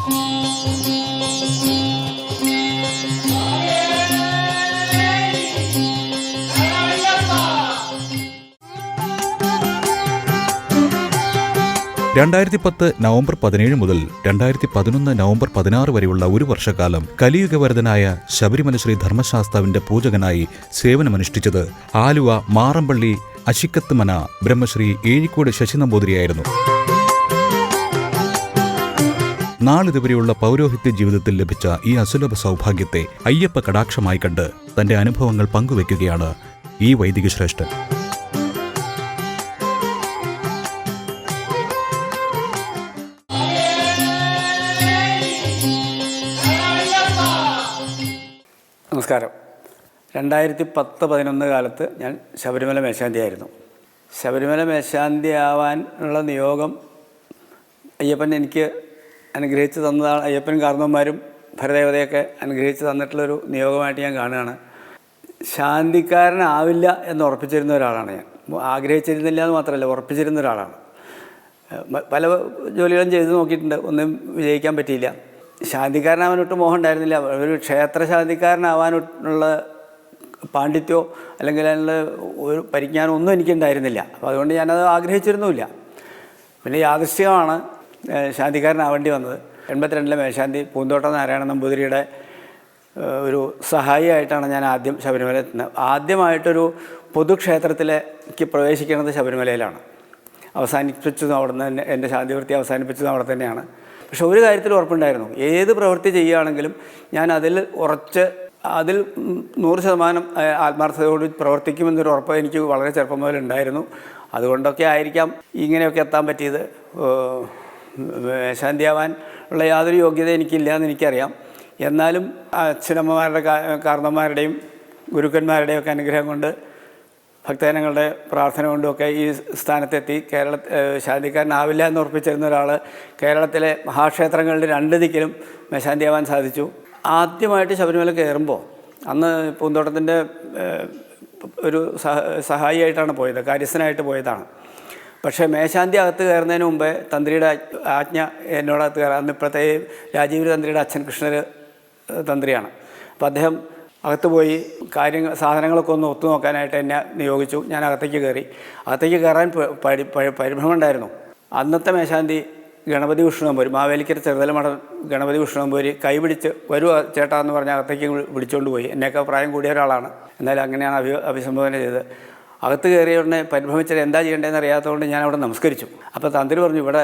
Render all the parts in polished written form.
രണ്ടായിരത്തി നവംബർ 17 മുതൽ 2011 നവംബർ 16 വരെയുള്ള ഒരു വർഷക്കാലം കലിയുഗവരദനായ ശബരിമല ശ്രീ ധർമ്മശാസ്താവിന്റെ പൂജകനായി സേവനമനുഷ്ഠിച്ചത് ആലുവ മാറമ്പള്ളി അശിക്കത്ത് മന ബ്രഹ്മശ്രീ ഏഴിക്കോട് ശശി നമ്പൂതിരിയായിരുന്നു. നാളിതുവരെയുള്ള പൗരോഹിത്യ ജീവിതത്തിൽ ലഭിച്ച ഈ അസുലഭ സൗഭാഗ്യത്തെ അയ്യപ്പ കടാക്ഷമായി കണ്ട് തന്റെ അനുഭവങ്ങൾ പങ്കുവയ്ക്കുകയാണ് ഈ വൈദിക ശ്രേഷ്ഠൻ. നമസ്കാരം. 2010-11 കാലത്ത് ഞാൻ ശബരിമല മേശാന്തിയായിരുന്നു. ശബരിമല മേശാന്തി ആവാനുള്ള നിയോഗം അയ്യപ്പൻ എനിക്ക് അനുഗ്രഹിച്ച് തന്നതാണ്. അയ്യപ്പൻ കാർന്നവന്മാരും ഭരദേവതയൊക്കെ അനുഗ്രഹിച്ച് തന്നിട്ടുള്ളൊരു നിയോഗമായിട്ട് ഞാൻ കാണുകയാണ്. ശാന്തിക്കാരനാവില്ല എന്ന് ഉറപ്പിച്ചിരുന്ന ഒരാളാണ് ഞാൻ. ആഗ്രഹിച്ചിരുന്നില്ല എന്ന് മാത്രമല്ല, ഉറപ്പിച്ചിരുന്ന ഒരാളാണ്. പല ജോലികളും ചെയ്ത് നോക്കിയിട്ടുണ്ട്, ഒന്നും വിജയിക്കാൻ പറ്റിയില്ല. ശാന്തിക്കാരനാവാനൊട്ട് മോഹം ഉണ്ടായിരുന്നില്ല. ഒരു ക്ഷേത്ര ശാന്തിക്കാരനാവാനുള്ള പാണ്ഡിത്യമോ അല്ലെങ്കിൽ അതിനുള്ള ഒരു പരിജ്ഞാനം ഒന്നും എനിക്കുണ്ടായിരുന്നില്ല. അപ്പോൾ അതുകൊണ്ട് ഞാനത് ആഗ്രഹിച്ചിരുന്നുമില്ല. പിന്നെ യാദൃശ്ചികമാണ് ശാന്തിക്കാരനാവേണ്ടി വന്നത്. 82 മേശാന്തി പൂന്തോട്ടം നാരായണ നമ്പൂതിരിയുടെ ഒരു സഹായിയായിട്ടാണ് ഞാൻ ആദ്യം ശബരിമല എത്തുന്നത്. ആദ്യമായിട്ടൊരു പൊതുക്ഷേത്രത്തിലേക്ക് പ്രവേശിക്കുന്നത് ശബരിമലയിലാണ്. അവസാനിപ്പിച്ചതും അവിടെ നിന്ന് തന്നെ, എൻ്റെ ശാന്തിവൃത്തി അവസാനിപ്പിച്ചതും അവിടെ തന്നെയാണ്. പക്ഷെ ഒരു കാര്യത്തിൽ ഉറപ്പുണ്ടായിരുന്നു, ഏത് പ്രവൃത്തി ചെയ്യുകയാണെങ്കിലും ഞാൻ അതിൽ 100% ആത്മാർത്ഥതയോട് പ്രവർത്തിക്കുമെന്നൊരു ഉറപ്പ് എനിക്ക് വളരെ ചെറുപ്പം മുതൽ ഉണ്ടായിരുന്നു. അതുകൊണ്ടൊക്കെ ആയിരിക്കാം ഇങ്ങനെയൊക്കെ എത്താൻ പറ്റിയത്. മേശാന്തിയാവാൻ ഉള്ള യാതൊരു യോഗ്യത എനിക്കില്ല എന്ന് എനിക്കറിയാം. എന്നാലും അച്ഛനമ്മമാരുടെ കാർന്നവന്മാരുടെയും ഗുരുക്കന്മാരുടെയും ഒക്കെ അനുഗ്രഹം കൊണ്ട്, ഭക്തജനങ്ങളുടെ പ്രാർത്ഥന കൊണ്ടുമൊക്കെ ഈ സ്ഥാനത്തെത്തി. ശാന്തിക്കാരനാവില്ല എന്ന് ഉറപ്പിച്ചിരുന്ന ഒരാൾ കേരളത്തിലെ മഹാക്ഷേത്രങ്ങളുടെ 2 ദിക്കിലും മേശാന്തിയാവാൻ സാധിച്ചു. ആദ്യമായിട്ട് ശബരിമല കയറുമ്പോൾ അന്ന് പൂന്തോട്ടത്തിൻ്റെ ഒരു സഹായിയായിട്ടാണ് പോയത്, കാര്യസ്ഥനായിട്ട് പോയതാണ്. പക്ഷേ മേശാന്തി അകത്ത് കയറുന്നതിന് മുമ്പേ തന്ത്രിയുടെ ആജ്ഞ എന്നോടകത്ത് കയറാം. അന്ന് ഇപ്പോഴത്തെ രാജീവ് തന്ത്രിയുടെ അച്ഛൻ കൃഷ്ണർ തന്ത്രിയാണ്. അപ്പോൾ അദ്ദേഹം അകത്ത് പോയി സാധനങ്ങളൊക്കെ ഒന്ന് ഒത്തു നോക്കാനായിട്ട് എന്നെ നിയോഗിച്ചു. ഞാൻ അകത്തേക്ക് കയറി. അകത്തേക്ക് കയറാൻ പരിഭ്രമം ഉണ്ടായിരുന്നു. അന്നത്തെ മേശാന്തി ഗണപതി വിഷ്ണുനമ്പൂരി, മാവേലിക്കര ചെറുതലമഠം ഗണപതി വിഷ്ണുനമ്പൂരി കൈപിടിച്ച് വരൂ ചേട്ടാ എന്ന് പറഞ്ഞ് അകത്തേക്ക് വിളിച്ചുകൊണ്ട് പോയി. എന്നേക്കാൾ പ്രായം കൂടിയ ഒരാളാണ്, എന്നാലും അങ്ങനെയാണ് അഭിസംബോധന ചെയ്തത്. അകത്ത് കയറിയ ഉടനെ പരിഭ്രമിച്ചത് എന്താ ചെയ്യേണ്ടതെന്ന് അറിയാത്തതുകൊണ്ട് ഞാൻ അവിടെ നമസ്കരിച്ചു. അപ്പോൾ തന്ത്രി പറഞ്ഞു, ഇവിടെ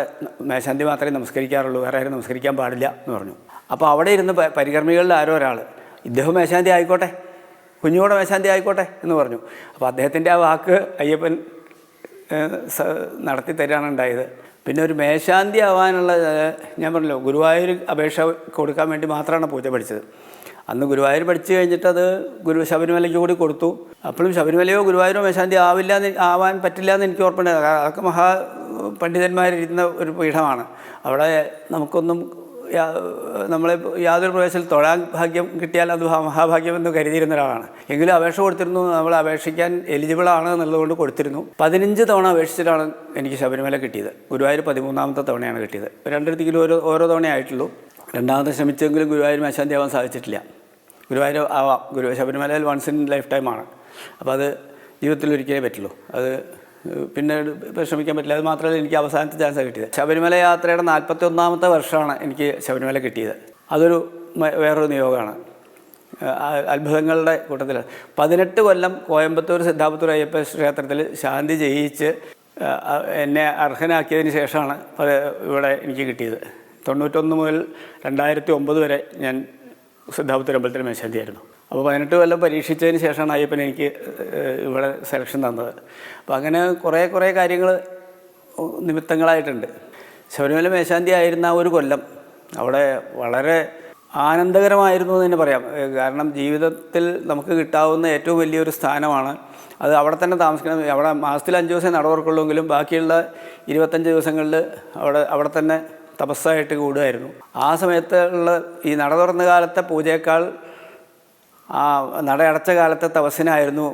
മേശാന്തി മാത്രമേ നമസ്കരിക്കാറുള്ളൂ, വേറെ ആരും നമസ്കരിക്കാൻ പാടില്ല എന്ന് പറഞ്ഞു. അപ്പോൾ അവിടെ ഇരുന്ന് പരികർമ്മികളിൽ ആരോ ഒരാൾ, ഇദ്ദേഹം മേശാന്തി ആയിക്കോട്ടെ, കുഞ്ഞുകൂടെ മേശാന്തി ആയിക്കോട്ടെ എന്ന് പറഞ്ഞു. അപ്പോൾ അദ്ദേഹത്തിൻ്റെ ആ വാക്ക് അയ്യപ്പൻ നടത്തി തരാണ് ഉണ്ടായത്. പിന്നെ ഒരു മേശാന്തി ആവാനുള്ള, ഞാൻ പറഞ്ഞല്ലോ, ഗുരുവായൂർ അപേക്ഷ കൊടുക്കാൻ വേണ്ടി മാത്രമാണ് പൂജ പഠിച്ചത്. അന്ന് ഗുരുവായൂർ പഠിച്ചു കഴിഞ്ഞിട്ട് അത് ശബരിമലയ്ക്ക് കൂടി കൊടുത്തു. അപ്പോഴും ശബരിമലയോ ഗുരുവായൂരോ മേശാന്തി ആവാൻ പറ്റില്ല എന്ന് എനിക്ക് ഓർമ്മയുണ്ട്. അതൊക്കെ പണ്ഡിതന്മാരിരുന്ന ഒരു പീഠമാണ്. അവിടെ നമുക്കൊന്നും നമ്മളെ യാതൊരു പ്രവേശത്തിൽ തൊഴാൻ ഭാഗ്യം കിട്ടിയാൽ അത് മഹാഭാഗ്യമെന്ന് കരുതിയിരുന്ന ഒരാളാണ്. എങ്കിലും അപേക്ഷ കൊടുത്തിരുന്നു. നമ്മൾ അപേക്ഷിക്കാൻ എലിജിബിളാണ് എന്നുള്ളതുകൊണ്ട് കൊടുത്തിരുന്നു. 15 തവണ അപേക്ഷിച്ചിട്ടാണ് എനിക്ക് ശബരിമല കിട്ടിയത്. ഗുരുവായൂർ 13ാമത്തെ തവണയാണ് കിട്ടിയത്. 2 ദിക്കിലും ഓരോ തവണയായിട്ടുള്ളൂ. രണ്ടാമത്തെ ശ്രമിച്ചെങ്കിലും ഗുരുവായൂർ മേശാന്തി ആവാൻ സാധിച്ചിട്ടില്ല. ഗുരുവായൂർ ആവാം, ശബരിമലയിൽ വൺസ് ഇൻ ലൈഫ് ടൈമാണ്. അപ്പോൾ അത് ജീവിതത്തിൽ ഒരിക്കലേ പറ്റുള്ളൂ. അത് പിന്നെ ശ്രമിക്കാൻ പറ്റില്ല. അത് മാത്രമല്ല എനിക്ക് അവസാനത്തെ ചാൻസാണ് കിട്ടിയത്. ശബരിമല യാത്രയുടെ 41ാമത്തെ വർഷമാണ് എനിക്ക് ശബരിമല കിട്ടിയത്. അതൊരു വേറൊരു നിയോഗമാണ്. അത്ഭുതങ്ങളുടെ കൂട്ടത്തിൽ 18 കൊല്ലം കോയമ്പത്തൂർ സിദ്ധാപുത്തൂർ അയ്യപ്പ ക്ഷേത്രത്തിൽ ശാന്തി ജയിച്ച് എന്നെ അർഹനാക്കിയതിന് ശേഷമാണ് ഇവിടെ എനിക്ക് കിട്ടിയത്. 91 മുതൽ 2009 വരെ ഞാൻ സിദ്ധാപുത്തൂർ അമ്പലത്തിൽ മേശാന്തിയായിരുന്നു. അപ്പോൾ 18 കൊല്ലം പരീക്ഷിച്ചതിന് ശേഷമാണ് അയ്യപ്പൻ എനിക്ക് ഇവിടെ സെലക്ഷൻ തന്നത്. അപ്പോൾ അങ്ങനെ കുറേ കാര്യങ്ങൾ നിമിത്തങ്ങളായിട്ടുണ്ട്. ശബരിമല മേശാന്തി ആയിരുന്ന ഒരു കൊല്ലം അവിടെ വളരെ ആനന്ദകരമായിരുന്നു എന്ന് തന്നെ പറയാം. കാരണം ജീവിതത്തിൽ നമുക്ക് കിട്ടാവുന്ന ഏറ്റവും വലിയൊരു സ്ഥാനമാണ് അത്. അവിടെ തന്നെ താമസിക്കണം. അവിടെ മാസത്തിൽ 5 ദിവസം നട തുറക്കുള്ളൂവെങ്കിലും ബാക്കിയുള്ള 25 ദിവസങ്ങളിൽ അവിടെ തന്നെ തപസ്സായിട്ട് കൂടുമായിരുന്നു. ആ സമയത്ത് ഉള്ള ഈ നട തുറന്ന കാലത്തെ പൂജയേക്കാൾ ആ നട അടച്ച കാലത്തെ തപസ്സിനായിരുന്നു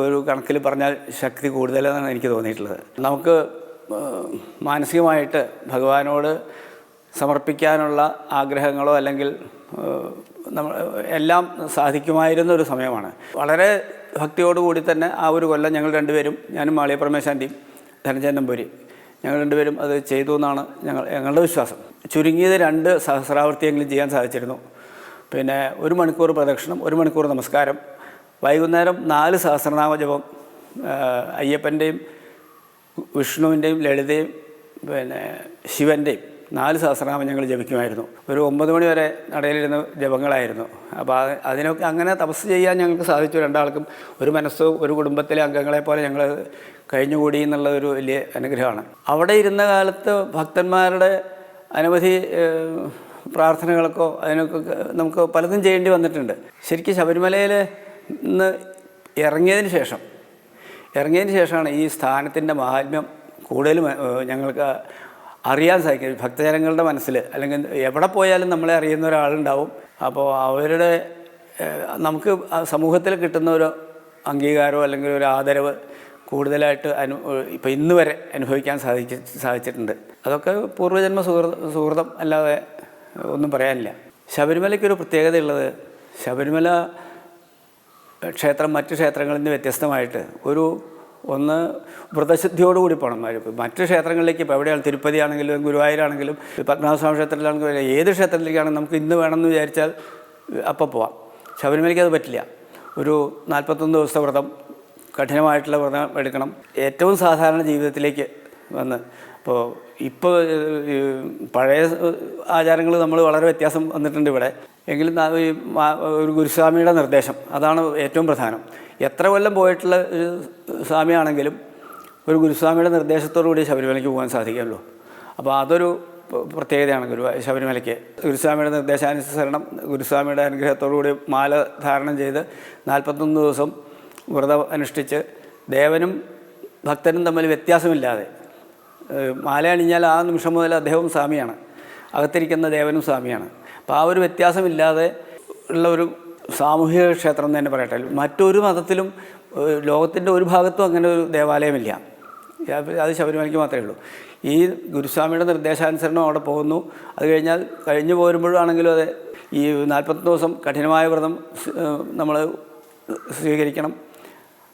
ഒരു കണക്കിൽ പറഞ്ഞാൽ ശക്തി കൂടുതലെന്നാണ് എനിക്ക് തോന്നിയിട്ടുള്ളത്. നമുക്ക് മാനസികമായിട്ട് ഭഗവാനോട് സമർപ്പിക്കാനുള്ള ആഗ്രഹങ്ങളോ അല്ലെങ്കിൽ നമ്മൾ എല്ലാം സാധിക്കുമായിരുന്ന ഒരു സമയമാണ്. വളരെ ഭക്തിയോടുകൂടി തന്നെ ആ ഒരു കൊല്ലം ഞങ്ങൾ രണ്ടുപേരും, ഞാനും മാളിയ പരമേശാൻ്റെയും ധനഞ്ജയൻ നമ്പൂരി, ഞങ്ങൾ രണ്ടുപേരും അത് ചെയ്തു എന്നാണ് ഞങ്ങളുടെ വിശ്വാസം. ചുരുങ്ങിയത് 2 സഹസ്രാവൃത്തിയെങ്കിലും ചെയ്യാൻ സാധിച്ചിരുന്നു. പിന്നെ 1 മണിക്കൂർ പ്രദക്ഷിണം, 1 മണിക്കൂർ നമസ്കാരം, വൈകുന്നേരം 4 സഹസ്രനാമ ജപം, അയ്യപ്പൻ്റെയും വിഷ്ണുവിൻ്റെയും ലളിതയും പിന്നെ ശിവൻ്റെയും 4 സഹസ്രനാമം ഞങ്ങൾ ജപിക്കുമായിരുന്നു. ഒരു 9 മണി വരെ നടയിലിരുന്ന ജപങ്ങളായിരുന്നു. അപ്പോൾ അതിനൊക്കെ അങ്ങനെ തപസ് ചെയ്യാൻ ഞങ്ങൾക്ക് സാധിച്ചു. 2 ആൾക്കും ഒരു മനസ്സോ ഒരു കുടുംബത്തിലെ അംഗങ്ങളെപ്പോലെ ഞങ്ങൾ കഴിഞ്ഞുകൂടി എന്നുള്ള ഒരു വലിയ അനുഗ്രഹമാണ്. അവിടെ ഇരുന്ന കാലത്ത് ഭക്തന്മാരുടെ അനവധി പ്രാർത്ഥനകൾക്കോ അതിനൊക്കെ നമുക്ക് പലതും ചെയ്യേണ്ടി വന്നിട്ടുണ്ട്. ശരിക്കും ശബരിമലയിൽ നിന്ന് ഇറങ്ങിയതിന് ശേഷമാണ് ഈ സ്ഥാനത്തിൻ്റെ മാഹാത്മ്യം കൂടുതലും ഞങ്ങൾക്ക് അറിയാൻ സാധിക്കും. ഭക്തജനങ്ങളുടെ മനസ്സിൽ അല്ലെങ്കിൽ എവിടെ പോയാലും നമ്മളെ അറിയുന്ന ഒരാളുണ്ടാവും. അപ്പോൾ അവരുടെ നമുക്ക് സമൂഹത്തിൽ കിട്ടുന്ന ഒരു അംഗീകാരമോ അല്ലെങ്കിൽ ഒരു ആദരവ് കൂടുതലായിട്ട് ഇപ്പോൾ ഇന്ന് വരെ അനുഭവിക്കാൻ സാധിച്ചിട്ടുണ്ട്. അതൊക്കെ പൂർവ്വജന്മ സുഹൃതം അല്ലാതെ ഒന്നും പറയാനില്ല. ശബരിമലയ്ക്കൊരു പ്രത്യേകതയുള്ളത്, ശബരിമല ക്ഷേത്രം മറ്റ് ക്ഷേത്രങ്ങളിൽ നിന്ന് വ്യത്യസ്തമായിട്ട് ഒന്ന് വ്രതശുദ്ധിയോടുകൂടി പോകണം. മറ്റ് ക്ഷേത്രങ്ങളിലേക്ക് ഇപ്പോൾ എവിടെയാണ്, തിരുപ്പതി ആണെങ്കിലും ഗുരുവായൂരാണെങ്കിലും പത്മനാഭസ്വാമി ക്ഷേത്രത്തിലാണെങ്കിലും ഏത് ക്ഷേത്രത്തിലേക്കാണെങ്കിലും നമുക്ക് ഇന്ന് വേണമെന്ന് വിചാരിച്ചാൽ അപ്പം പോവാം. ശബരിമലയ്ക്ക് അത് പറ്റില്ല. ഒരു 41 ദിവസത്തെ വ്രതം, കഠിനമായിട്ടുള്ള വ്രതം എടുക്കണം. ഏറ്റവും സാധാരണ ജീവിതത്തിലേക്ക് വന്ന് ഇപ്പോൾ പഴയ ആചാരങ്ങൾ നമ്മൾ വളരെ വ്യത്യാസം വന്നിട്ടുണ്ട് ഇവിടെ. എങ്കിലും ഒരു ഗുരുസ്വാമിയുടെ നിർദ്ദേശം അതാണ് ഏറ്റവും പ്രധാനം. എത്ര കൊല്ലം പോയിട്ടുള്ള ഒരു സ്വാമിയാണെങ്കിലും ഒരു ഗുരുസ്വാമിയുടെ നിർദ്ദേശത്തോടുകൂടി ശബരിമലയ്ക്ക് പോകാൻ സാധിക്കുമല്ലോ. അപ്പോൾ അതൊരു പ്രത്യേകതയാണ് ശബരിമലയ്ക്ക്. ഗുരുസ്വാമിയുടെ നിർദ്ദേശാനുസരണം ഗുരുസ്വാമിയുടെ അനുഗ്രഹത്തോടുകൂടി മാല ധാരണം ചെയ്ത് 41 ദിവസം വ്രതം അനുഷ്ഠിച്ച് ദേവനും ഭക്തനും തമ്മിൽ വ്യത്യാസമില്ലാതെ മാല അണിഞ്ഞാൽ ആ നിമിഷം മുതൽ അദ്ദേഹവും സ്വാമിയാണ്, അകത്തിരിക്കുന്ന ദേവനും സ്വാമിയാണ്. അപ്പോൾ ആ ഒരു വ്യത്യാസമില്ലാതെ ഉള്ള ഒരു സാമൂഹിക ക്ഷേത്രം എന്ന് തന്നെ പറയട്ടെ. മറ്റൊരു മതത്തിലും ലോകത്തിൻ്റെ ഒരു ഭാഗത്തും അങ്ങനെ ഒരു ദേവാലയമില്ല. അത് ശബരിമലയ്ക്ക് മാത്രമേ ഉള്ളൂ. ഈ ഗുരുസ്വാമിയുടെ നിർദ്ദേശാനുസരണം അവിടെ പോകുന്നു. അത് കഴിഞ്ഞ് പോരുമ്പോഴാണെങ്കിലും അതെ, ഈ 41 ദിവസം കഠിനമായ വ്രതം നമ്മൾ സ്വീകരിക്കണം.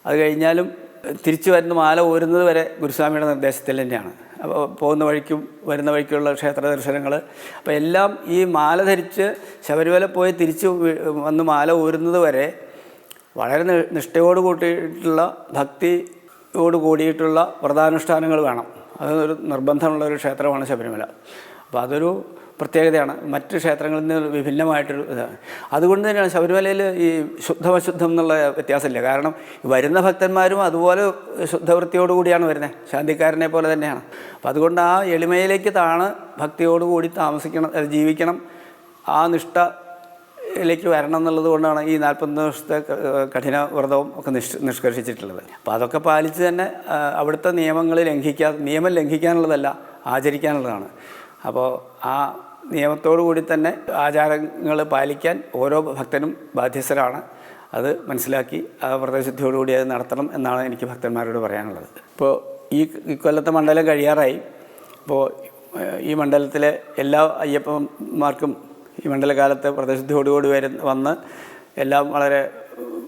അത് കഴിഞ്ഞാലും തിരിച്ചു വരുന്ന മാല ഊരുന്നത് വരെ ഗുരുസ്വാമിയുടെ നിർദ്ദേശത്തിൽ തന്നെയാണ്. അപ്പോൾ പോകുന്ന വഴിക്കും വരുന്ന വഴിക്കുള്ള ക്ഷേത്ര ദർശനങ്ങൾ, അപ്പോൾ എല്ലാം ഈ മാല ധരിച്ച് ശബരിമല പോയി തിരിച്ച് വന്ന് മാല ഊരുന്നത് വരെ വളരെ നിഷ്ഠയോട് കൂട്ടിയിട്ടുള്ള ഭക്തിയോട് കൂടിയിട്ടുള്ള വ്രതാനുഷ്ഠാനങ്ങൾ വേണം. അതൊരു നിർബന്ധമുള്ളൊരു ക്ഷേത്രമാണ് ശബരിമല. അപ്പോൾ അതൊരു പ്രത്യേകതയാണ്, മറ്റ് ക്ഷേത്രങ്ങളിൽ നിന്ന് വിഭിന്നമായിട്ടൊരു ഇതാണ്. അതുകൊണ്ട് തന്നെയാണ് ശബരിമലയിൽ ഈ ശുദ്ധമശുദ്ധം എന്നുള്ള വ്യത്യാസമില്ല. കാരണം വരുന്ന ഭക്തന്മാരും അതുപോലെ ശുദ്ധവൃത്തിയോടുകൂടിയാണ് വരുന്നത്, ശാന്തിക്കാരനെ പോലെ തന്നെയാണ്. അപ്പോൾ അതുകൊണ്ട് ആ എളിമയിലേക്ക് ഭക്തിയോടുകൂടി ജീവിക്കണം, ആ നിഷ്ഠയിലേക്ക് വരണം എന്നുള്ളത് കൊണ്ടാണ് ഈ 40 ദിവസത്തെ കഠിന വ്രതവും ഒക്കെ നിഷ്കർഷിച്ചിട്ടുള്ളത്. അപ്പോൾ അതൊക്കെ പാലിച്ച് തന്നെ അവിടുത്തെ നിയമം ലംഘിക്കാനുള്ളതല്ല, ആചരിക്കാനുള്ളതാണ്. അപ്പോൾ ആ നിയമത്തോടു കൂടി തന്നെ ആചാരങ്ങൾ പാലിക്കാൻ ഓരോ ഭക്തനും ബാധ്യസ്ഥരാണ്. അത് മനസ്സിലാക്കി ആ വ്രതശുദ്ധിയോടുകൂടി അത് നടത്തണം എന്നാണ് എനിക്ക് ഭക്തന്മാരോട് പറയാനുള്ളത്. ഇപ്പോൾ ഈ കൊല്ലത്തെ മണ്ഡലം കഴിയാറായി. അപ്പോൾ ഈ മണ്ഡലത്തിലെ എല്ലാ അയ്യപ്പന്മാർക്കും ഈ മണ്ഡലകാലത്ത് വ്രതശുദ്ധിയോടുകൂടി വന്ന് എല്ലാം വളരെ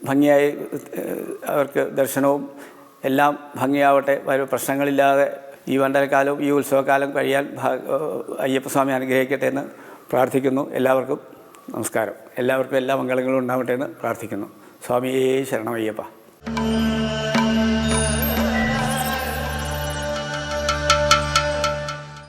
ഭംഗിയായി അവർക്ക് ദർശനവും എല്ലാം ഭംഗിയാവട്ടെ, പ്രശ്നങ്ങളില്ലാതെ ഈ മണ്ഡലകാലവും ഈ ഉത്സവകാലം കഴിയാൻ അയ്യപ്പസ്വാമി അനുഗ്രഹിക്കട്ടെ എന്ന് പ്രാർത്ഥിക്കുന്നു. എല്ലാവർക്കും നമസ്കാരം. എല്ലാവർക്കും എല്ലാ മംഗളങ്ങളും ഉണ്ടാവട്ടെ എന്ന് പ്രാർത്ഥിക്കുന്നു. സ്വാമിയേ ശരണം അയ്യപ്പ.